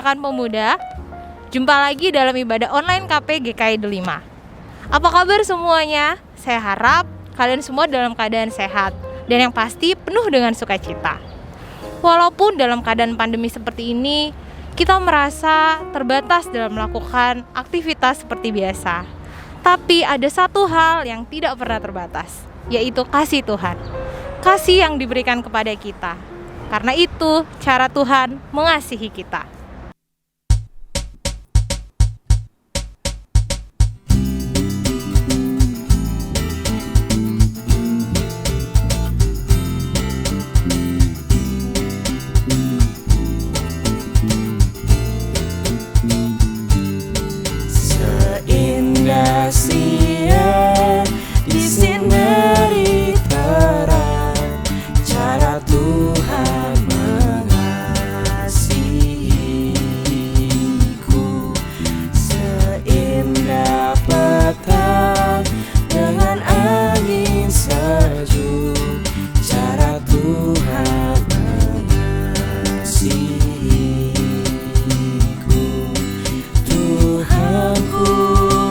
Perpustakaan Pemuda. Jumpa lagi dalam ibadah online KP GKI Delima. Apa kabar semuanya? Saya harap kalian semua dalam keadaan sehat dan yang pasti penuh dengan sukacita. Walaupun dalam keadaan pandemi seperti ini, kita merasa terbatas dalam melakukan aktivitas seperti biasa. Tapi ada satu hal yang tidak pernah terbatas, yaitu kasih Tuhan. Kasih yang diberikan kepada kita. Karena itu, cara Tuhan mengasihi kita. Seindah siang disinari terang, cara Tuhan mengasihiku. Seindah petang dengan angin sejuk, cara Tuhan mengasihiku. Tuhanku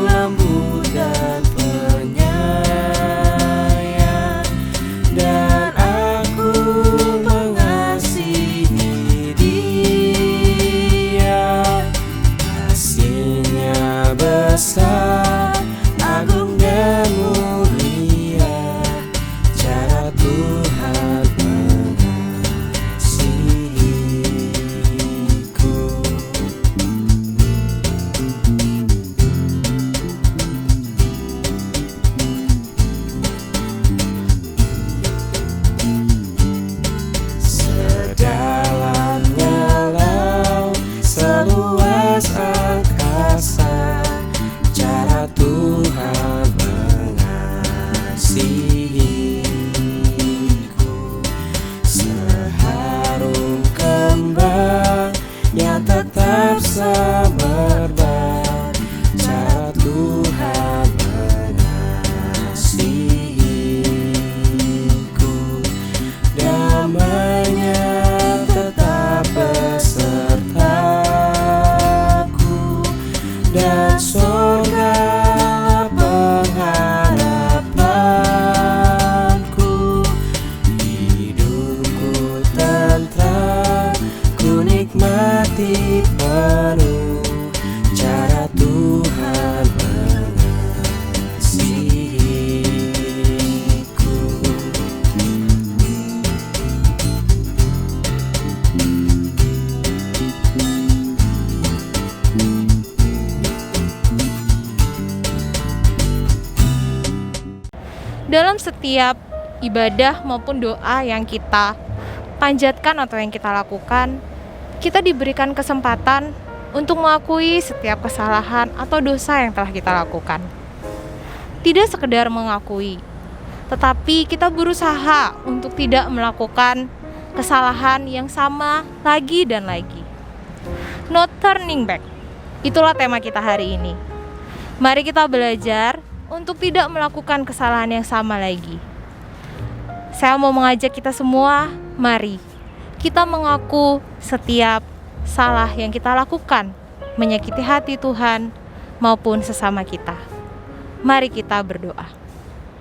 lembut dan penyayang, dan aku mengasihi Dia. Kasih-Nya besar, agung dan mulia, cara Tuhan mengasihiku. Sedalamnya laut, seluas angkasa, cara Tuhan mengasihiku. Seharum kembang yang tetap semerbak, cara Tuhan mengasihiku. Damai-Nya tetap besertaku, dan surga pengharapanku. Hidupku tentram, ku nikmati penuh, cara Tuhan mengasihiku. Dalam setiap ibadah maupun doa yang kita panjatkan atau yang kita lakukan, kita diberikan kesempatan untuk mengakui setiap kesalahan atau dosa yang telah kita lakukan. Tidak sekedar mengakui, tetapi kita berusaha untuk tidak melakukan kesalahan yang sama lagi dan lagi. No turning back. Itulah tema kita hari ini. Mari kita belajar untuk tidak melakukan kesalahan yang sama lagi. Saya mau mengajak kita semua, mari kita mengaku setiap salah yang kita lakukan menyakiti hati Tuhan maupun sesama kita. Mari kita berdoa.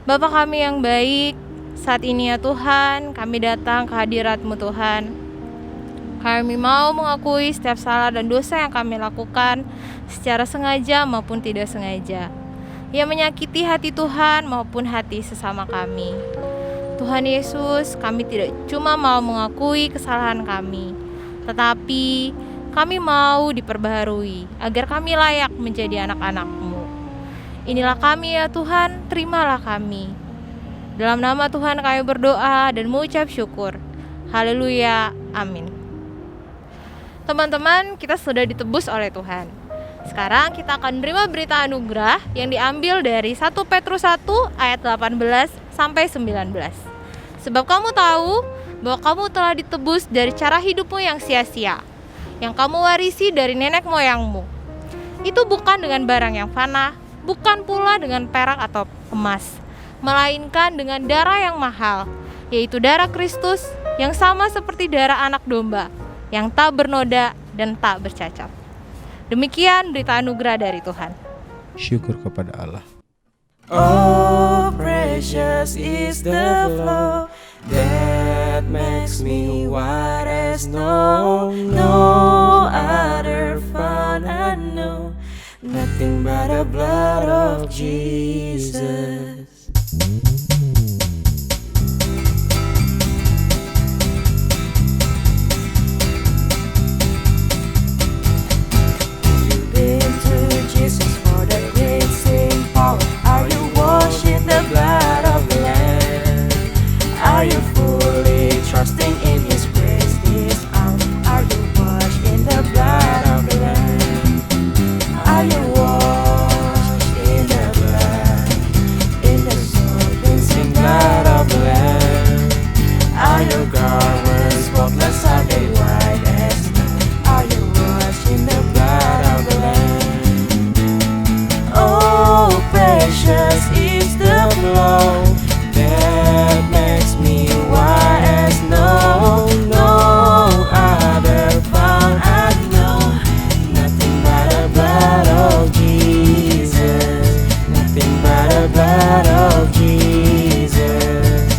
Bapa kami yang baik, saat ini ya Tuhan, kami datang ke hadirat-Mu Tuhan. Kami mau mengakui setiap salah dan dosa yang kami lakukan secara sengaja maupun tidak sengaja, yang menyakiti hati Tuhan maupun hati sesama kami. Tuhan Yesus, kami tidak cuma mau mengakui kesalahan kami, tetapi kami mau diperbaharui agar kami layak menjadi anak-anak-Mu. Inilah kami ya Tuhan, terimalah kami. Dalam nama Tuhan kami berdoa dan mengucap syukur. Haleluya, amin. Teman-teman, kita sudah ditebus oleh Tuhan. Sekarang kita akan menerima berita anugerah yang diambil dari 1 Petrus 1 ayat 18 sampai 19. Sebab kamu tahu bahwa kamu telah ditebus dari cara hidupmu yang sia-sia, yang kamu warisi dari nenek moyangmu. Itu bukan dengan barang yang fana, bukan pula dengan perak atau emas, melainkan dengan darah yang mahal, yaitu darah Kristus yang sama seperti darah anak domba, yang tak bernoda dan tak bercacat. Demikian berita anugerah dari Tuhan. Syukur kepada Allah. Oh, precious is the flow that makes me white as snow. No other fun I know, nothing but the blood of Jesus. You've been to Jesus for the cleansing power. Are you washed in the blood of the Lamb? Are you fully trusting in His grace this hour? Are you washed in the blood of the Lamb? Are you washed in the blood, in the cleansing blood of the Lamb? Are your garments spotless? Are they white as snow? Are you washed in the blood of the Lamb? Oh, precious is the flow that makes me white as snow. No other found I know, nothing but the blood of Jesus. Nothing but the blood of Jesus.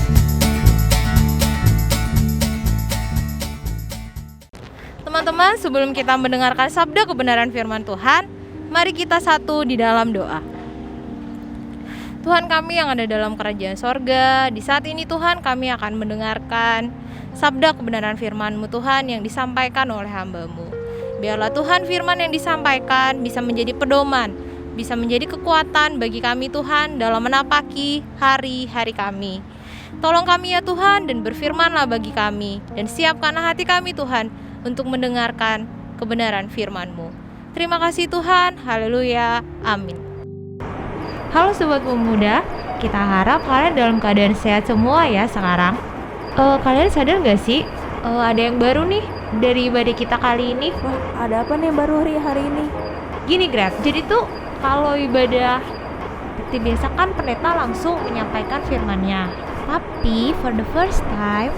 Teman-teman, sebelum kita mendengarkan sabda kebenaran firman Tuhan, mari kita satu di dalam doa. Tuhan kami yang ada dalam kerajaan sorga, di saat ini Tuhan kami akan mendengarkan sabda kebenaran firman-Mu Tuhan yang disampaikan oleh hamba-Mu. Biarlah Tuhan firman yang disampaikan bisa menjadi pedoman, bisa menjadi kekuatan bagi kami Tuhan dalam menapaki hari-hari kami. Tolong kami ya Tuhan dan berfirmanlah bagi kami, dan siapkanlah hati kami Tuhan untuk mendengarkan kebenaran firman-Mu. Terima kasih Tuhan, haleluya, amin. Halo Sobat Pemuda, kita harap kalian dalam keadaan sehat semua ya sekarang. Kalian sadar gak sih, ada yang baru nih dari ibadah kita kali ini? Wah, ada apa nih yang baru hari ini? Gini Gret, jadi tuh kalau ibadah seperti biasa kan pendeta langsung menyampaikan firman-Nya. Tapi for the first time,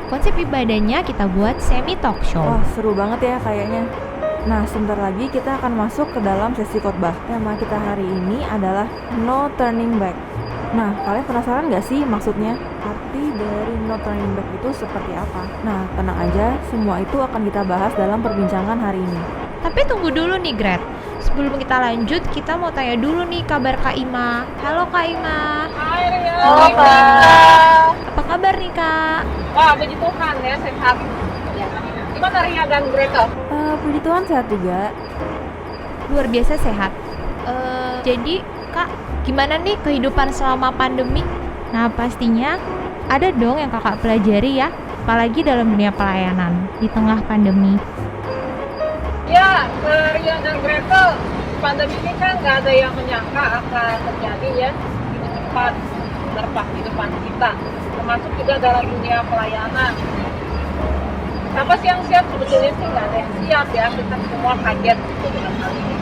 konsep ibadahnya kita buat semi talk show. Wah, seru banget ya kayaknya. Nah, sebentar lagi kita akan masuk ke dalam sesi khotbah. Tema kita hari ini adalah No Turning Back. Nah, kalian penasaran gak sih maksudnya? Arti dari No Turning Back itu seperti apa? Nah, tenang aja, semua itu akan kita bahas dalam perbincangan hari ini. Tapi tunggu dulu nih Gret, sebelum kita lanjut, kita mau tanya dulu nih kabar Kak Ima. Halo Kak Ima. Hai Ria. Halo, Kak. Apa kabar nih Kak? Wah, puji Tuhan ya, sehat. Gimana Ria dan Greta? Puji Tuhan sehat juga. Luar biasa sehat. Jadi Kak, gimana nih kehidupan selama pandemi? Nah pastinya ada dong yang kakak pelajari ya, apalagi dalam dunia pelayanan di tengah pandemi. Ya, Ria dan Greta, pandemi ini kan nggak ada yang menyangka akan terjadi ya, begitu cepat menerpa kehidupan kita, termasuk juga dalam dunia pelayanan. Siapa sih yang siap? Sebetulnya sih nggak ada yang siap ya, kita semua kaget gitu dengan hal ini.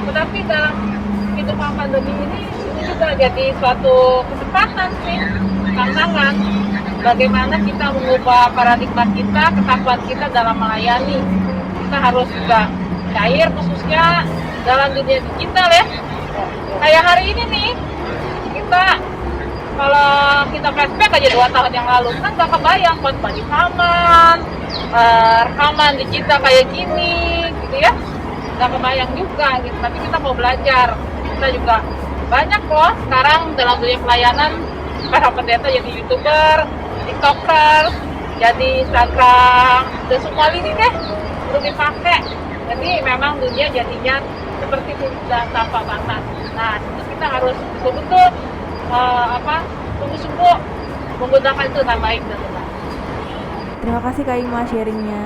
Tetapi dalam kehidupan pandemi ini juga jadi suatu kesempatan sih, tantangan bagaimana kita mengubah paradigma kita, ketakuan kita dalam melayani. Kita harus juga cair khususnya dalam dunia digital ya. Kayak hari ini nih, kita kalau kita flashback aja 2 tahun yang lalu kan gak kebayang buat bagi rekaman, rekaman digital kayak gini gitu ya, gak kebayang juga gitu. Tapi kita mau belajar, kita juga banyak loh sekarang dalam dunia pelayanan, para pendeta jadi YouTuber, TikToker, jadi Instagram, dan semua ini deh perlu dipakai. Jadi memang dunia jadinya seperti itu, sudah tanpa batas. Nah itu kita harus betul-betul sungguh-sungguh menggunakan itu dengan baik dan benar. Terima kasih Kak Ima sharingnya.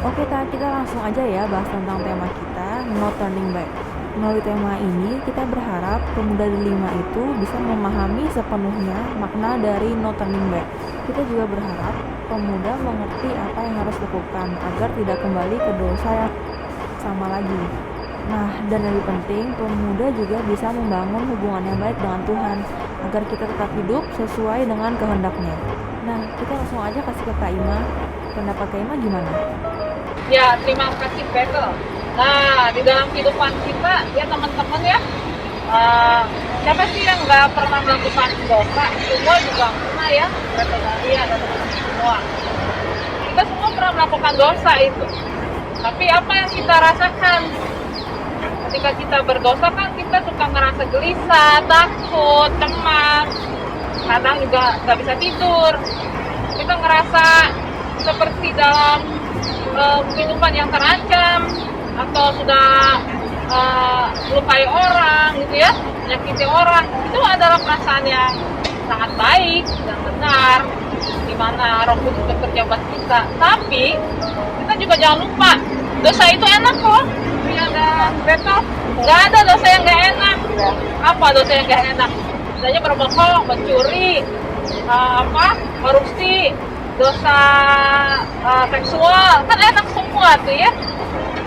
Oke Kak, kita langsung aja ya bahas tentang tema kita, No Turning Back. Melalui tema ini, kita berharap pemuda delima itu bisa memahami sepenuhnya makna dari No Turning Back. Kita juga berharap pemuda mengerti apa yang harus dilakukan agar tidak kembali ke dosa yang sama lagi. Nah, dan yang lebih penting, pemuda juga bisa membangun hubungan yang baik dengan Tuhan agar kita tetap hidup sesuai dengan kehendaknya. Nah, kita langsung aja kasih ke Kak Ima. Pendapat Kak Ima gimana? Ya, terima kasih Gretel. Nah, di dalam kehidupan kita, ya teman-teman ya, siapa sih yang nggak pernah melakukan dosa? Semua juga pernah ya, Gretel Daria dan teman-teman semua. Kita semua pernah melakukan dosa itu. Tapi apa yang kita rasakan? Ketika kita berdosa kan kita suka ngerasa gelisah, takut, cemas. Kadang juga nggak bisa tidur. Kita ngerasa seperti dalam kehidupan yang terancam atau sudah melukai orang gitu ya, menyakiti orang. Itu adalah perasaan yang sangat baik dan benar, di mana Roh Kudus bekerja buat kita. Tapi kita juga jangan lupa, dosa itu enak kok. Ria dan Gretel, nggak ada dosa yang nggak enak. Apa dosa yang nggak enak? Misalnya berbohong, mencuri, korupsi, dosa seksual, kan enak semua tuh ya.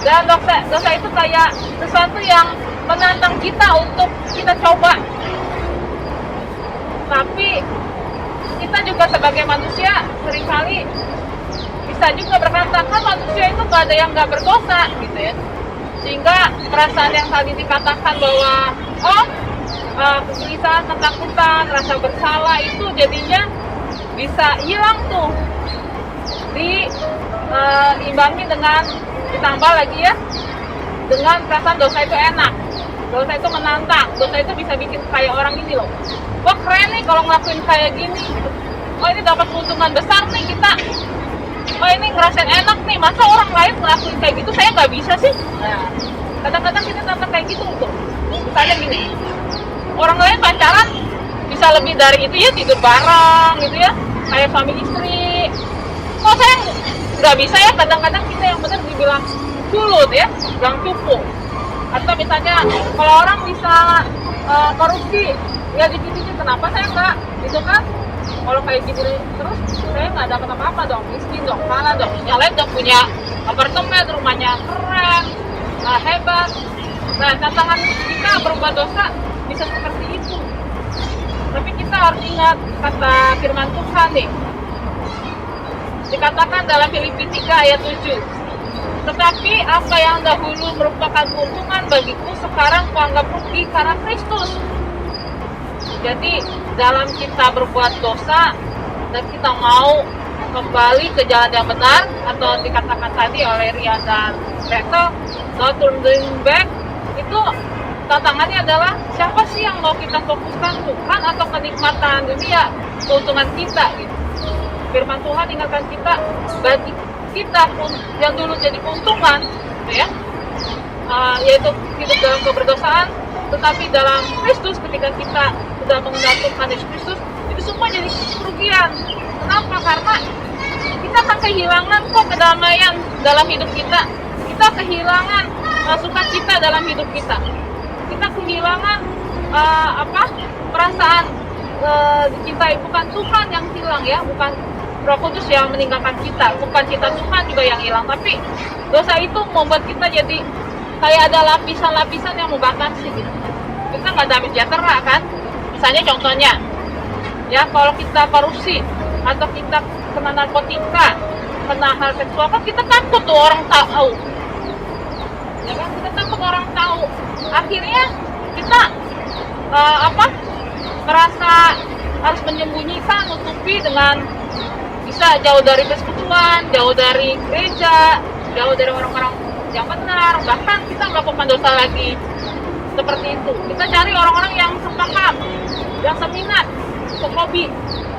Dan dosa itu kayak sesuatu yang menantang kita untuk kita coba. Tapi kita juga sebagai manusia seringkali bisa juga berkata, kan manusia itu gak ada yang gak berdosa gitu ya. Sehingga perasaan yang tadi dikatakan bahwa kegelisahan, ketakutan, rasa bersalah itu jadinya bisa hilang tuh, diimbangi dengan, ditambah lagi ya, dengan perasaan dosa itu enak, dosa itu menantang, dosa itu bisa bikin kayak orang ini loh, wah keren nih kalau ngelakuin kayak gini gitu. Oh ini dapat keuntungan besar nih kita, oh ini ngerasain enak nih, masa orang lain ngelakuin kayak gitu saya nggak bisa sih. Nah, kadang-kadang kita nantang kayak gitu tuh, misalnya gini, orang lain pacaran bisa lebih dari itu ya, tidur bareng gitu ya, kayak suami istri. Kok saya nggak bisa ya? Kadang-kadang kita yang benar dibilang sulut ya, bilang cupu. Atau misalnya kalau orang bisa korupsi, ya dikit-dikit, kenapa saya nggak? Gitu kan? Kalau kayak gini terus, saya nggak dapat apa-apa dong, miskin dong, kalah dong. Yang lain udah punya apartemen, rumahnya keren, hebat. Nah, tantangan kita berubah dosa bisa seperti itu. Tapi kita harus ingat kata firman Tuhan nih. Dikatakan dalam Filipi 3 ayat 7. Tetapi apa yang dahulu merupakan keuntungan bagiku sekarang kuanggap rugi karena Kristus. Jadi dalam kita berbuat dosa dan kita mau kembali ke jalan yang benar, atau dikatakan tadi oleh Ria dan Gretel, not turning back, itu tantangannya adalah siapa sih yang mau kita fokuskan, Tuhan atau kenikmatan dunia, keuntungan kita gitu. Firman Tuhan ingatkan kita, bagi kita pun yang dulu jadi keuntungan gitu ya, yaitu hidup dalam keberdosaan, tetapi dalam Kristus ketika kita sudah mengenal Tuhan Yesus Kristus, itu semua jadi kerugian. Kenapa? Karena kita akan kehilangan kok kedamaian dalam hidup kita, kita kehilangan sukacita dalam hidup kita, kita kehilangan perasaan dicintai. Bukan Tuhan yang hilang ya, bukan Roh Kudus yang meninggalkan kita, bukan cita Tuhan juga yang hilang, tapi dosa itu membuat kita jadi kayak ada lapisan-lapisan yang membatasi gitu. Kita nggak damai sejahtera kan. Misalnya contohnya ya, kalau kita korupsi atau kita kena narkotika, kena hal seksual, kan kita takut tuh orang tahu ya kan, kita takut orang tahu. Akhirnya kita merasa harus menyembunyikan, nutupi dengan bisa jauh dari persekutuan, jauh dari gereja, jauh dari orang-orang yang benar, bahkan kita melakukan dosa lagi seperti itu. Kita cari orang-orang yang sepaham, yang seminat, sehobi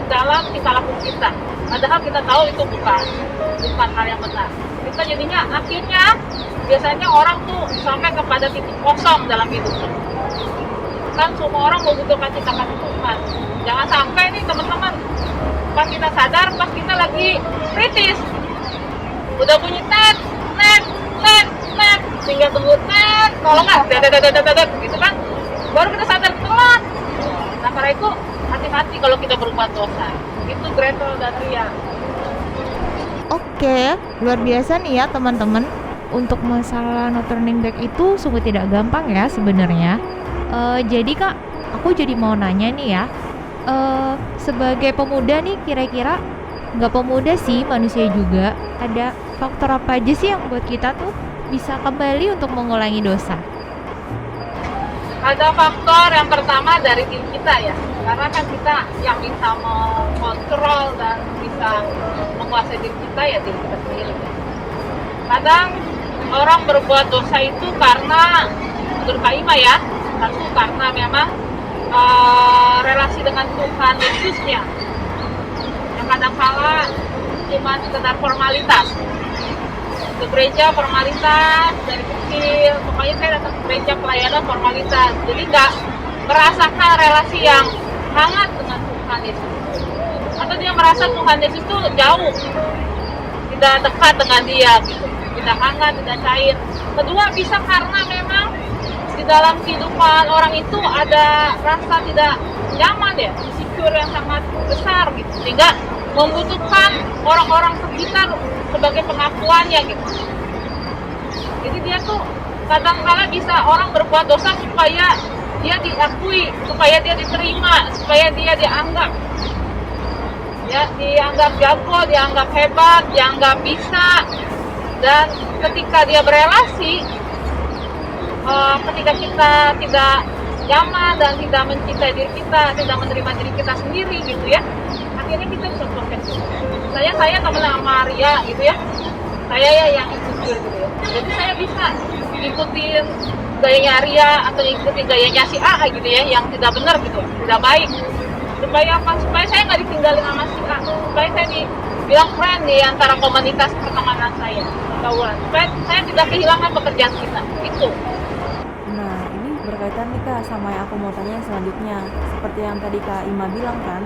dalam tingkah laku kita, padahal kita tahu itu bukan hal yang benar. Kita jadinya akhirnya biasanya orang tuh sampai kepada titik kosong dalam hidupnya. Kan semua orang membutuhkan cita kasih Tuhan. Jangan sampai nih teman-teman, pas kita sadar, pas kita lagi kritis, udah bunyi net, tinggal tunggu net, kalau nggak gitu kan, baru kita sadar telat. Nah karena itu hati-hati kalau kita berbuat dosa. Itu Gretel dan Ria. Oke, luar biasa nih ya teman-teman. Untuk masalah no turning back itu sungguh tidak gampang ya sebenarnya. Jadi Kak, aku jadi mau nanya nih ya. Sebagai pemuda nih, kira-kira nggak pemuda sih, manusia juga, ada faktor apa aja sih yang buat kita tuh bisa kembali untuk mengulangi dosa? Ada faktor yang pertama dari diri kita ya, karena kan kita yang bisa mengontrol dan bisa menguasai diri kita ya diri kita sendiri. Kadang orang berbuat dosa itu karena menurut Kak Ima ya, satu karena memang relasi dengan Tuhan Yesusnya yang kadang-kala cuma sekedar formalitas. Ke gereja formalitas dari kecil, pokoknya saya datang ke gereja pelayanan formalitas, jadi nggak merasakan relasi yang hangat dengan Tuhan Yesus, atau dia merasa Tuhan Yesus itu jauh, tidak dekat dengan dia gitu, tidak hangat, tidak cair. Kedua bisa karena memang di dalam kehidupan orang itu ada rasa tidak nyaman ya, insecure yang sangat besar gitu, sehingga membutuhkan orang-orang sekitar sebagai pengakuannya gitu. Jadi dia tuh kadang-kala bisa orang berbuat dosa supaya dia diakui, supaya dia diterima, supaya dia dianggap ya, dianggap jago, dianggap hebat, dianggap bisa. Dan ketika dia berelasi, ketika kita tidak nyaman dan tidak mencintai diri kita, tidak menerima diri kita sendiri gitu ya, akhirnya kita bisa proses. Saya temen sama Ria gitu ya, saya ya yang insecure gitu ya, jadi saya bisa ikutin gayanya Ria atau ikutin gayanya si A gitu ya, yang tidak benar gitu, tidak baik. Supaya apa? Supaya saya nggak ditinggalin sama si A, supaya saya dibilang friend di antara komunitas pertemanan saya, supaya saya tidak kehilangan pekerjaan kita itu. Nah, ini berkaitan nih Kak sama yang aku mau tanya yang selanjutnya. Seperti yang tadi Kak Ima bilang kan,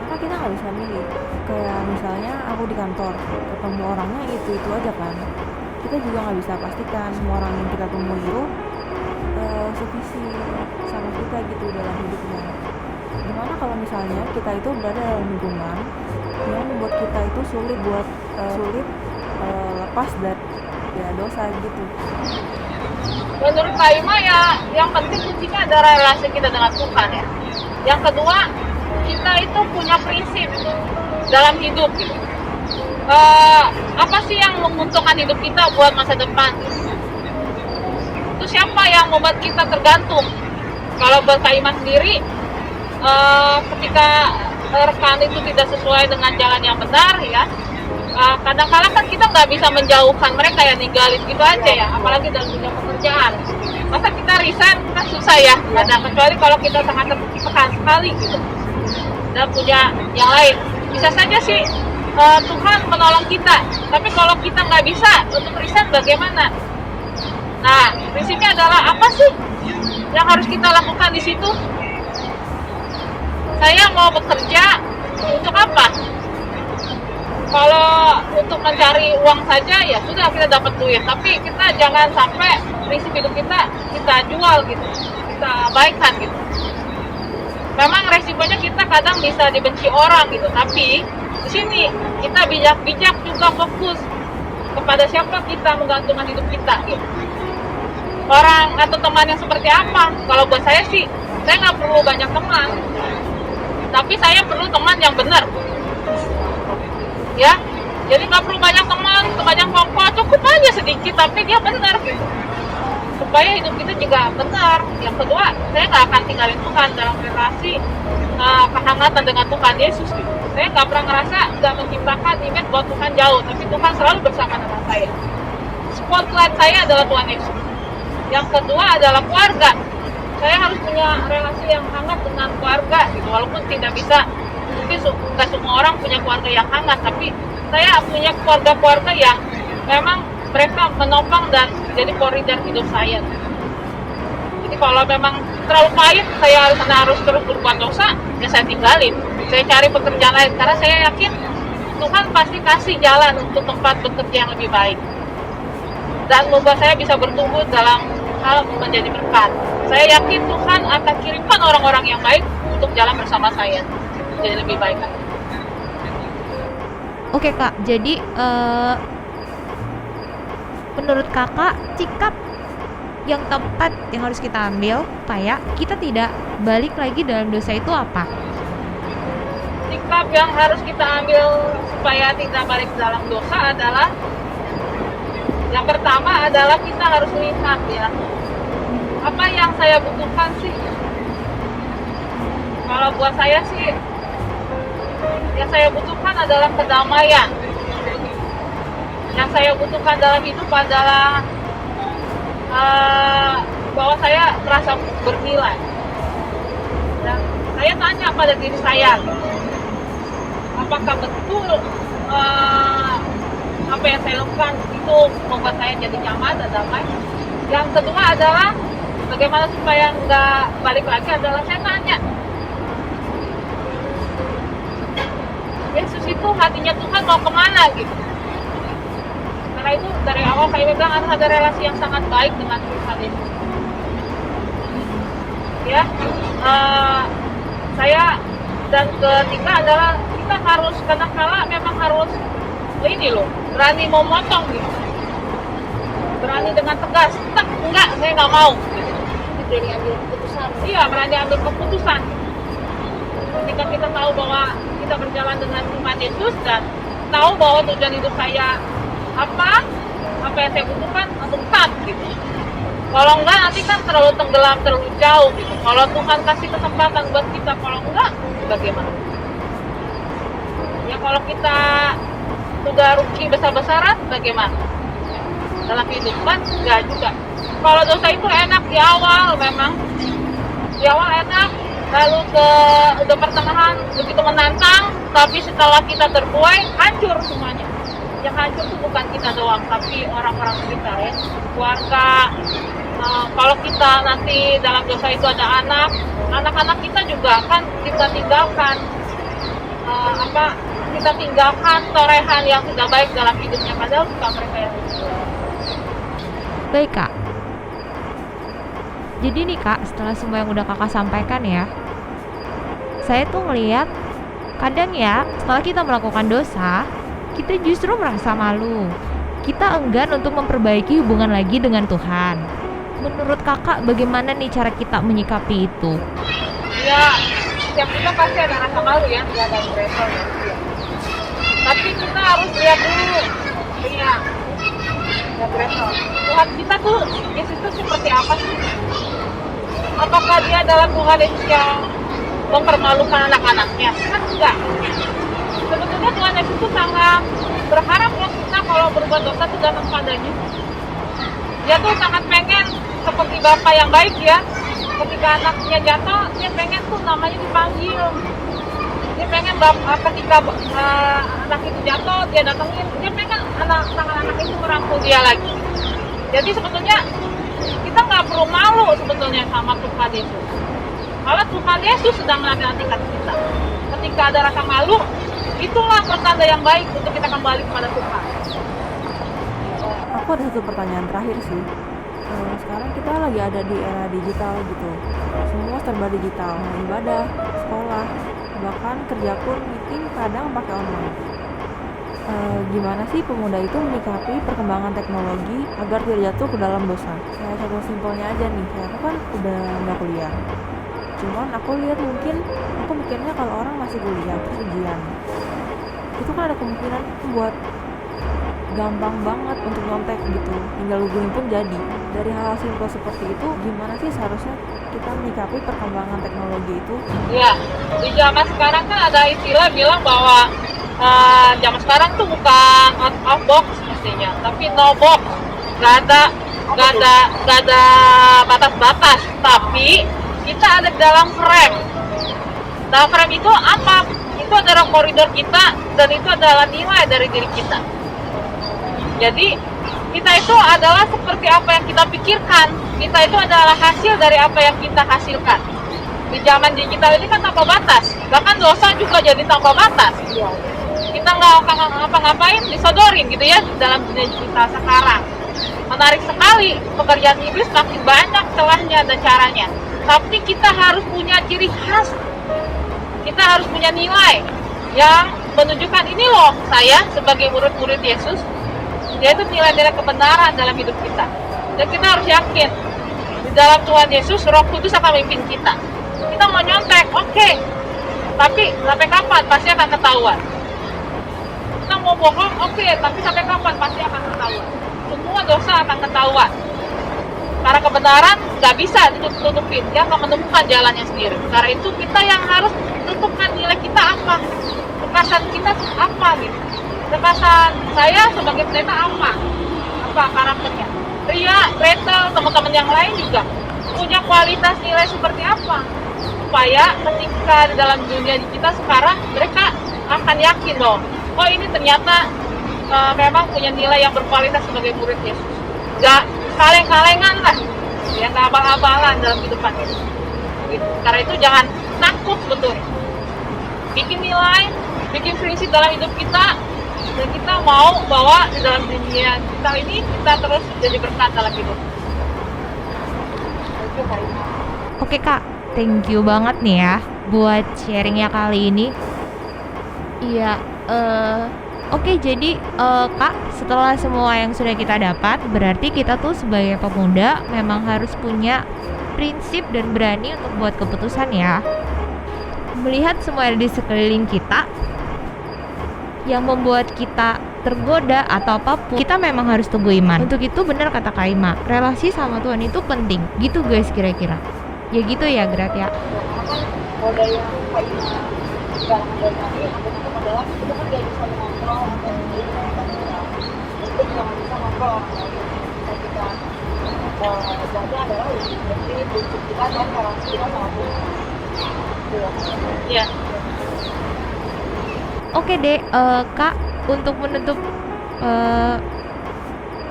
karena kita nggak bisa milih. Kayak misalnya aku di kantor, ketemu orangnya itu aja kan. Kita juga nggak bisa pastikan semua orang yang kita temui itu sevisi sama kita gitu dalam hidupnya. Gimana kalau misalnya kita itu berada dalam lingkungan yang membuat kita itu sulit lepas dari dosa gitu. Menurut Kak Ima ya, yang penting kuncinya adalah relasi kita dengan Tuhan ya. Yang kedua, kita itu punya prinsip dalam hidup gitu. Apa sih yang menguntungkan hidup kita buat masa depan? Itu siapa yang membuat kita tergantung? Kalau buat Kak Ima sendiri, ketika rekan itu tidak sesuai dengan jalan yang benar ya, kadang-kala kan kita nggak bisa menjauhkan mereka ya, ninggalin gitu aja ya, apalagi dalam dunia pekerjaan. Masa kita resign kan susah ya, kadang, kecuali kalau kita sangat tertekan sekali gitu dan punya yang lain. Bisa saja sih Tuhan menolong kita, tapi kalau kita nggak bisa untuk resign bagaimana? Nah, prinsipnya adalah apa sih yang harus kita lakukan di situ? Saya mau bekerja untuk apa? Kalau untuk mencari uang saja ya sudah, kita dapat duit, tapi kita jangan sampai prinsip hidup kita jual gitu, kita abaikan gitu. Memang resikonya kita kadang bisa dibenci orang gitu, tapi di sini kita bijak-bijak juga fokus kepada siapa kita menggantungkan hidup kita gitu. Orang atau teman yang seperti apa? Kalau buat saya sih, saya nggak perlu banyak teman, tapi saya perlu teman yang benar. Ya, jadi nggak perlu banyak teman, banyak pokok, cukup aja sedikit, tapi dia benar gitu. Supaya hidup kita juga benar. Yang kedua, saya nggak akan tinggalin Tuhan dalam relasi kehangatan dengan Tuhan Yesus gitu. Saya nggak pernah ngerasa nggak menciptakan image bahwa Tuhan jauh, tapi Tuhan selalu bersama dengan saya. Spotlight saya adalah Tuhan Yesus. Yang kedua adalah keluarga. Saya harus punya relasi yang hangat dengan keluarga gitu, walaupun tidak bisa, mungkin nggak semua orang punya keluarga yang hangat, tapi saya punya keluarga-keluarga yang memang mereka menopang dan jadi koridor hidup saya. Jadi kalau memang terlalu pahit, saya harus terus berbuat dosa, ya saya tinggalin. Saya cari pekerjaan lain, karena saya yakin Tuhan pasti kasih jalan untuk tempat bekerja yang lebih baik dan membuat saya bisa bertumbuh dalam hal menjadi berkat. Saya yakin Tuhan akan kirimkan orang-orang yang baik untuk jalan bersama saya jadi lebih baik. Oke Kak, jadi menurut Kakak sikap yang tepat yang harus kita ambil supaya kita tidak balik lagi dalam dosa itu apa? Sikap yang harus kita ambil supaya tidak balik dalam dosa adalah Yang pertama adalah kita harus lihat ya, apa yang saya butuhkan sih. Kalau buat saya sih, yang saya butuhkan adalah kedamaian. Yang saya butuhkan dalam hidup adalah bahwa saya merasa bernilai. Dan saya tanya pada diri saya, apakah betul apa yang saya lakukan itu membuat saya jadi nyaman dan damai. Yang kedua adalah bagaimana supaya nggak balik lagi adalah saya tanya, Yesus itu hatinya Tuhan mau kemana gitu. Karena itu dari awal saya bilang harus ada relasi yang sangat baik dengan Tuhan Yesus. Ya, saya dan ketiga adalah kita harus kadang-kala memang harus ini loh, berani memotong gitu, berani dengan tegas, enggak, saya nggak mau. Berani ambil keputusan. Iya, berani ambil keputusan. Ketika kita tahu bahwa kita berjalan dengan Tuhan Yesus dan tahu bahwa tujuan hidup saya apa yang saya butuhkan, langsung cut gitu. Kalau enggak nanti kan terlalu tenggelam, terlalu jauh gitu. Kalau Tuhan kasih kesempatan buat kita, kalau enggak bagaimana? Ya kalau kita sudah rugi besar-besaran bagaimana? Dalam kehidupan enggak juga. Kalau dosa itu enak di awal memang. Di awal enak, lalu udah pertengahan begitu menantang, tapi setelah kita terbuai hancur semuanya. Yang hancur itu bukan kita doang, tapi orang-orang kita ya, keluarga. Kalau kita nanti dalam dosa itu ada anak-anak kita juga kan kita tinggalkan kita tinggalkan torehan yang sudah baik dalam hidupnya, padahal bukan mereka yang Baik Kak. Jadi nih Kak, setelah semua yang udah Kakak sampaikan ya, saya tuh ngeliat kadang ya setelah kita melakukan dosa, kita justru merasa malu. Kita enggan untuk memperbaiki hubungan lagi dengan Tuhan. Menurut Kakak bagaimana nih cara kita menyikapi itu? Ya, setiap kita pasti ada rasa malu ya, nggak ada berasa ya. Tapi kita harus lihat dulu, ya, nggak berasa. Tuhan kita tuh, Yesus itu seperti apa sih? Apakah dia adalah Tuhan Yesus yang mempermalukan anak-anaknya? Kan enggak. Sebetulnya Tuhan Yesus itu sangat berharap ya kita kalau berbuat dosa itu datang padanya. Dia tuh sangat pengen seperti bapak yang baik ya. Ketika anaknya jatuh, dia pengen tuh namanya dipanggil. Dia pengen ketika anak itu jatuh, dia datangin. Dia pengen tangan anak itu merangkul dia lagi. Jadi sebetulnya kita nggak perlu malu sebetulnya sama Tuhan Yesus. Kalau Tuhan Yesus sedang menantikan kita. Ketika ada rasa malu, itulah pertanda yang baik untuk kita kembali kepada Tuhan. Aku ada satu pertanyaan terakhir sih. Sekarang kita lagi ada di era digital gitu. Semua serba digital, ibadah, sekolah, bahkan kerja pun meeting kadang pakai online. Gimana sih pemuda itu menyikapi perkembangan teknologi agar tidak jatuh ke dalam dosa? Kayak contoh simpelnya aja nih, kayak aku kan udah nggak kuliah. Cuman aku lihat mungkin, aku mikirnya kalau orang masih kuliah terus ujian, itu kan ada kemungkinan buat gampang banget untuk nyontek gitu, tinggal hubungin pun jadi. Dari hal simpel seperti itu, gimana sih seharusnya kita menyikapi perkembangan teknologi itu? Ya, di zaman sekarang kan ada istilah bilang bahwa zaman sekarang tuh bukan out of box mestinya, tapi no box, nggak ada batas-batas, tapi kita ada di dalam frame. Dalam frame itu apa? Itu adalah koridor kita dan itu adalah nilai dari diri kita. Jadi kita itu adalah seperti apa yang kita pikirkan. Kita itu adalah hasil dari apa yang kita hasilkan. Di zaman digital ini kan tanpa batas. Bahkan dosa juga jadi tanpa batas. Kita nggak ngapa-ngapain disodorin gitu ya dalam dunia digital sekarang. Menarik sekali, pekerjaan iblis makin banyak celahnya dan caranya. Tapi kita harus punya ciri khas. Kita harus punya nilai yang menunjukkan ini loh saya sebagai murid-murid Yesus. Yaitu nilai-nilai kebenaran dalam hidup kita. Dan kita harus yakin di dalam Tuhan Yesus Roh Kudus akan memimpin kita. Kita mau nyontek, oke. Tapi sampai kapan? Pasti akan ketahuan. Kita mau bohong, oke. Tapi sampai kapan? Pasti akan ketahuan. semua dosa akan ketahuan. Karena kebenaran nggak bisa ditutupin, dia akan menemukan jalannya sendiri. Karena itu kita yang harus tentukan nilai kita apa, kekasan kita apa gitu. Kekasan saya sebagai pendeta apa karakternya. Ria, Gretel, teman-teman yang lain juga punya kualitas nilai seperti apa, supaya ketika di dalam dunia kita sekarang mereka akan yakin loh, oh ini ternyata memang punya nilai yang berkualitas sebagai murid Yesus. Gak kaleng-kalengan lah, ya gak abal-abalan dalam kehidupan ini. Gitu. Karena itu jangan takut sebetulnya. Bikin nilai, bikin prinsip dalam hidup kita, dan kita mau bahwa di dalam dunia kita ini kita terus jadi berkat dalam hidup. Oke Kak, thank you banget nih ya buat sharingnya kali ini. Iya, oke, jadi Kak, setelah semua yang sudah kita dapat, berarti kita tuh sebagai pemuda memang harus punya prinsip dan berani untuk buat keputusan ya. Melihat semua yang di sekeliling kita yang membuat kita tergoda atau apapun, kita memang harus teguh iman. Untuk itu benar kata Kak Ima, relasi sama Tuhan itu penting. Gitu guys kira-kira. Ya gitu ya Grat ya. Kalau yang kayak sekarang ada tadi, aku itu adalah kita kan gak bisa mengontrol atau itu jangan bisa mengontrol orang lain. Kita jaga adalah berarti prinsip kita dan relasi kita sama Tuhan. Iya. Oke deh, Kak, untuk menutup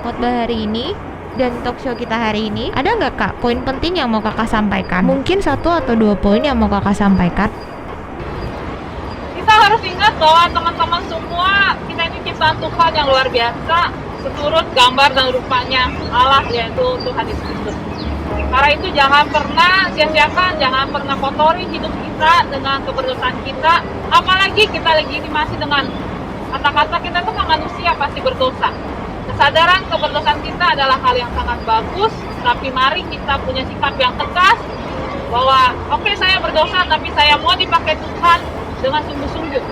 khotbah hari ini dan talk show kita hari ini, ada nggak Kak poin penting yang mau Kakak sampaikan? Mungkin 1 atau 2 poin yang mau Kakak sampaikan. Kita harus ingat bahwa teman-teman semua, kita ini ciptaan Tuhan yang luar biasa, seturut gambar dan rupanya Allah, yaitu Tuhan Yesus Kristus. Karena itu jangan pernah sia-siakan, jangan pernah kotori hidup kita dengan keberdosaan kita. Apalagi kita legitimasi dengan kata-kata kita itu manusia pasti berdosa. Kesadaran keberdosaan kita adalah hal yang sangat bagus, tapi mari kita punya sikap yang tegas bahwa oke, saya berdosa, tapi saya mau dipakai Tuhan dengan sungguh-sungguh,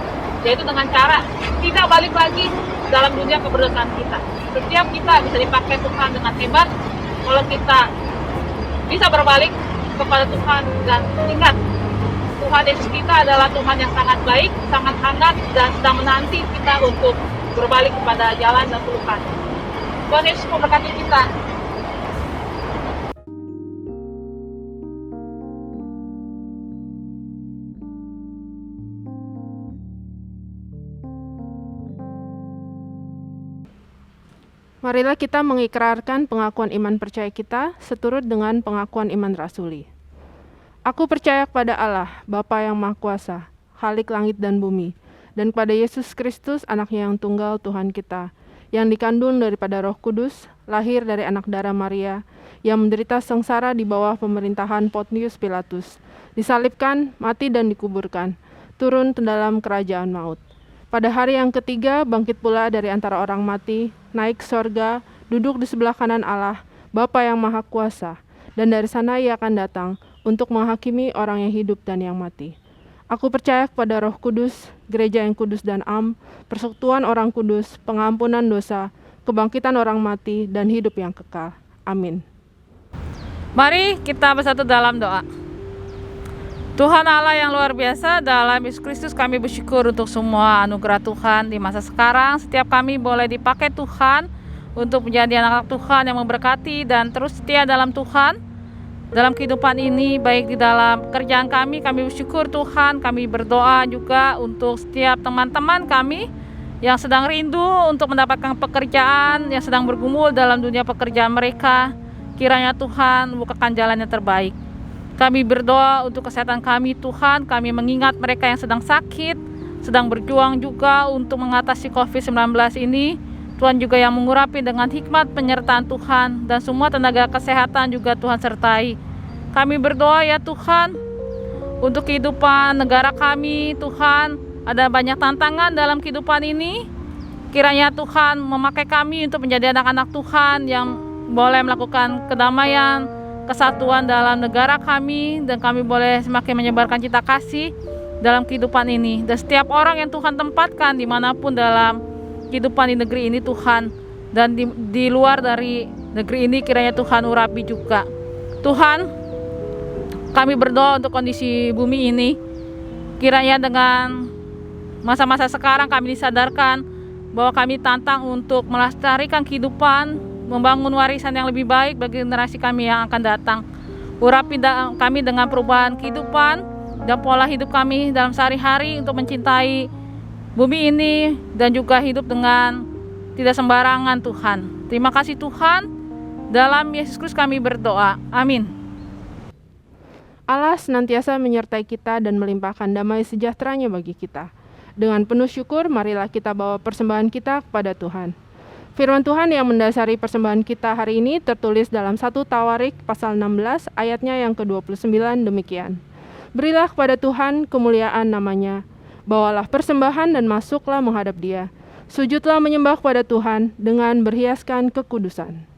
yaitu dengan cara tidak balik lagi dalam dunia keberdosaan kita. Setiap kita bisa dipakai Tuhan dengan hebat kalau kita bisa berbalik kepada Tuhan. Dan ingat, Tuhan Yesus kita adalah Tuhan yang sangat baik, sangat hangat, dan sedang menanti kita untuk berbalik kepada jalan dan pelukan. Tuhan Yesus memberkati kita. Marilah kita mengikrarkan pengakuan iman percaya kita seturut dengan pengakuan iman rasuli. Aku percaya kepada Allah, Bapa yang Maha Kuasa, Khalik langit dan bumi, dan kepada Yesus Kristus, Anaknya yang tunggal Tuhan kita, yang dikandung daripada Roh Kudus, lahir dari anak darah Maria, yang menderita sengsara di bawah pemerintahan Pontius Pilatus, disalibkan, mati dan dikuburkan, turun ke dalam kerajaan maut. Pada hari yang ketiga, bangkit pula dari antara orang mati, naik ke sorga, duduk di sebelah kanan Allah, Bapa yang Maha Kuasa, dan dari sana Ia akan datang untuk menghakimi orang yang hidup dan yang mati. Aku percaya kepada Roh Kudus, gereja yang kudus dan am, persekutuan orang kudus, pengampunan dosa, kebangkitan orang mati, dan hidup yang kekal. Amin. Mari kita bersatu dalam doa. Tuhan Allah yang luar biasa, dalam Yesus Kristus kami bersyukur untuk semua anugerah Tuhan di masa sekarang. Setiap kami boleh dipakai Tuhan untuk menjadi anak-anak Tuhan yang memberkati dan terus setia dalam Tuhan. Dalam kehidupan ini, baik di dalam kerjaan kami bersyukur Tuhan. Kami berdoa juga untuk setiap teman-teman kami yang sedang rindu untuk mendapatkan pekerjaan, yang sedang bergumul dalam dunia pekerjaan mereka. Kiranya Tuhan bukakan jalan yang terbaik. Kami berdoa untuk kesehatan kami Tuhan. Kami mengingat mereka yang sedang sakit, sedang berjuang juga untuk mengatasi COVID-19 ini. Tuhan juga yang mengurapi dengan hikmat penyertaan Tuhan, dan semua tenaga kesehatan juga Tuhan sertai. Kami berdoa ya Tuhan untuk kehidupan negara kami Tuhan. Ada banyak tantangan dalam kehidupan ini. Kiranya Tuhan memakai kami untuk menjadi anak-anak Tuhan yang boleh melakukan kedamaian, kesatuan dalam negara kami, dan kami boleh semakin menyebarkan cinta kasih dalam kehidupan ini. Dan setiap orang yang Tuhan tempatkan dimanapun dalam kehidupan di negeri ini Tuhan, dan di luar dari negeri ini kiranya Tuhan urapi juga. Tuhan, kami berdoa untuk kondisi bumi ini, kiranya dengan masa-masa sekarang kami disadarkan bahwa kami tantang untuk melestarikan kehidupan, membangun warisan yang lebih baik bagi generasi kami yang akan datang. Urapi kami dengan perubahan kehidupan dan pola hidup kami dalam sehari-hari untuk mencintai bumi ini dan juga hidup dengan tidak sembarangan Tuhan. Terima kasih Tuhan, dalam Yesus Kristus kami berdoa. Amin. Allah senantiasa menyertai kita dan melimpahkan damai sejahtera-Nya bagi kita. Dengan penuh syukur, marilah kita bawa persembahan kita kepada Tuhan. Firman Tuhan yang mendasari persembahan kita hari ini tertulis dalam 1 Tawarik pasal 16 ayatnya yang ke-29 demikian. Berilah kepada Tuhan kemuliaan namanya, bawalah persembahan dan masuklah menghadap Dia. Sujudlah menyembah kepada Tuhan dengan berhiaskan kekudusan.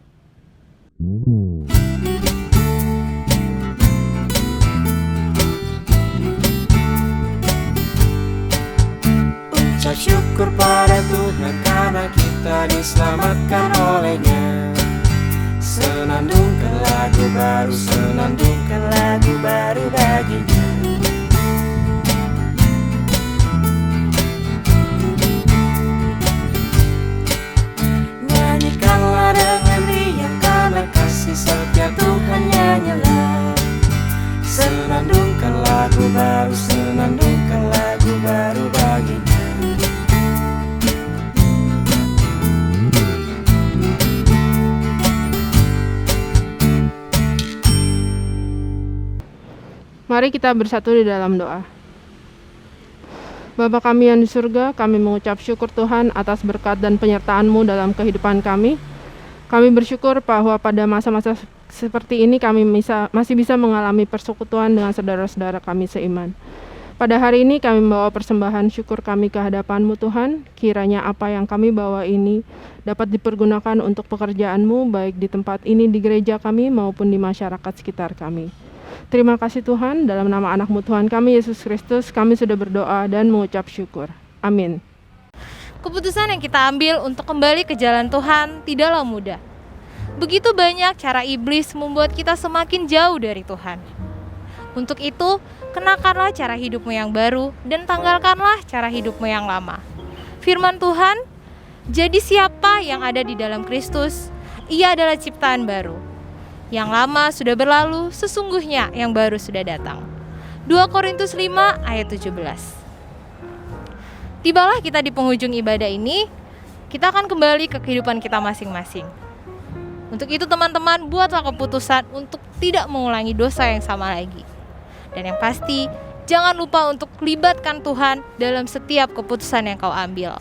Ucap syukur pada Tuhan karena kita diselamatkan oleh-Nya. Senandungkan lagu baru, senandungkan lagu baru bagi-Nya. Nyanyikanlah dengan riang karena kasih setia Tuhan nyanyilah. Senandungkan lagu baru, senandungkan lagu baru bagi-Nya. Mari kita bersatu di dalam doa. Bapa kami yang di surga, kami mengucap syukur Tuhan atas berkat dan penyertaan-Mu dalam kehidupan kami. Kami bersyukur bahwa pada masa-masa seperti ini kami masih bisa mengalami persekutuan dengan saudara-saudara kami seiman. Pada hari ini kami membawa persembahan syukur kami ke hadapan-Mu Tuhan. Kiranya apa yang kami bawa ini dapat dipergunakan untuk pekerjaan-Mu, baik di tempat ini di gereja kami maupun di masyarakat sekitar kami. Terima kasih Tuhan, dalam nama anak-Mu Tuhan kami Yesus Kristus, kami sudah berdoa dan mengucap syukur. Amin. Keputusan yang kita ambil untuk kembali ke jalan Tuhan tidaklah mudah. Begitu banyak cara iblis membuat kita semakin jauh dari Tuhan. Untuk itu, kenakanlah cara hidupmu yang baru dan tanggalkanlah cara hidupmu yang lama. Firman Tuhan, jadi siapa yang ada di dalam Kristus, ia adalah ciptaan baru. Yang lama sudah berlalu, sesungguhnya yang baru sudah datang. 2 Korintus 5 ayat 17. Tibalah kita di penghujung ibadah ini, kita akan kembali ke kehidupan kita masing-masing. Untuk itu teman-teman, buatlah keputusan untuk tidak mengulangi dosa yang sama lagi. Dan yang pasti, jangan lupa untuk libatkan Tuhan dalam setiap keputusan yang kau ambil.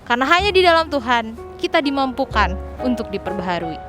Karena hanya di dalam Tuhan, kita dimampukan untuk diperbaharui.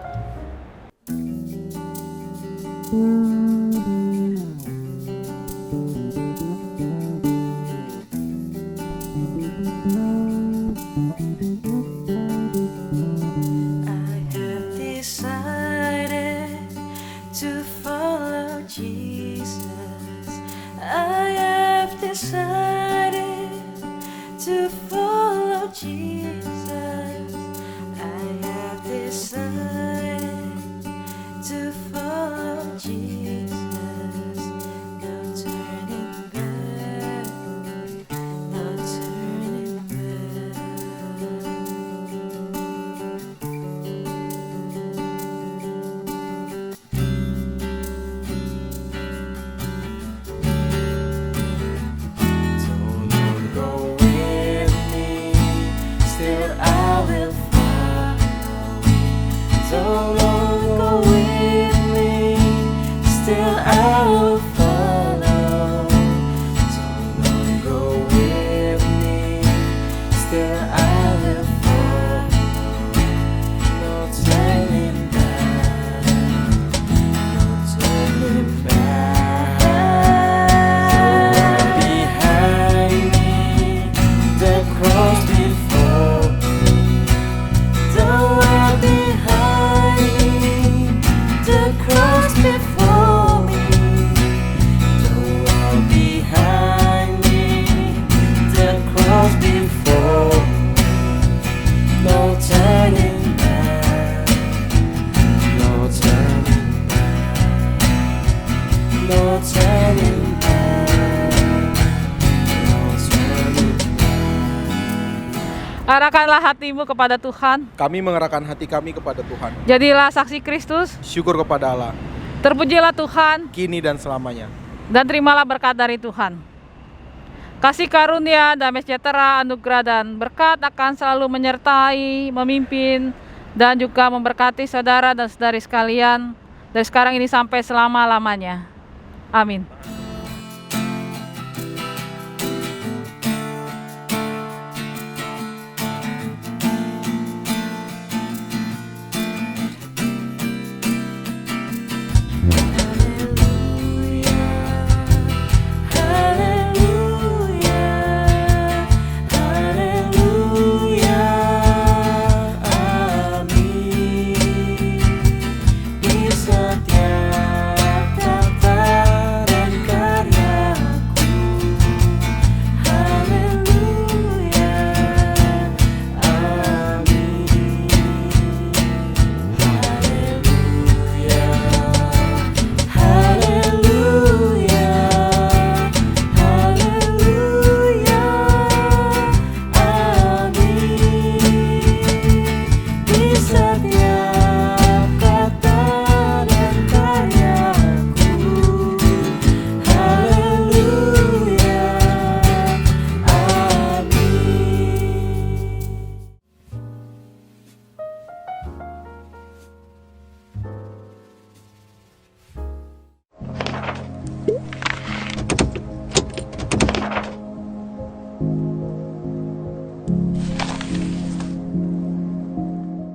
Arahkanlah hatimu kepada Tuhan. Kami mengerahkan hati kami kepada Tuhan. Jadilah saksi Kristus. Syukur kepada Allah, Terpujilah Tuhan kini dan selamanya. dan terimalah berkat dari Tuhan. Kasih karunia, damai sejahtera, anugerah dan berkat akan selalu menyertai, memimpin, dan juga memberkati saudara dan saudari sekalian dari sekarang ini sampai selama-lamanya. Amin.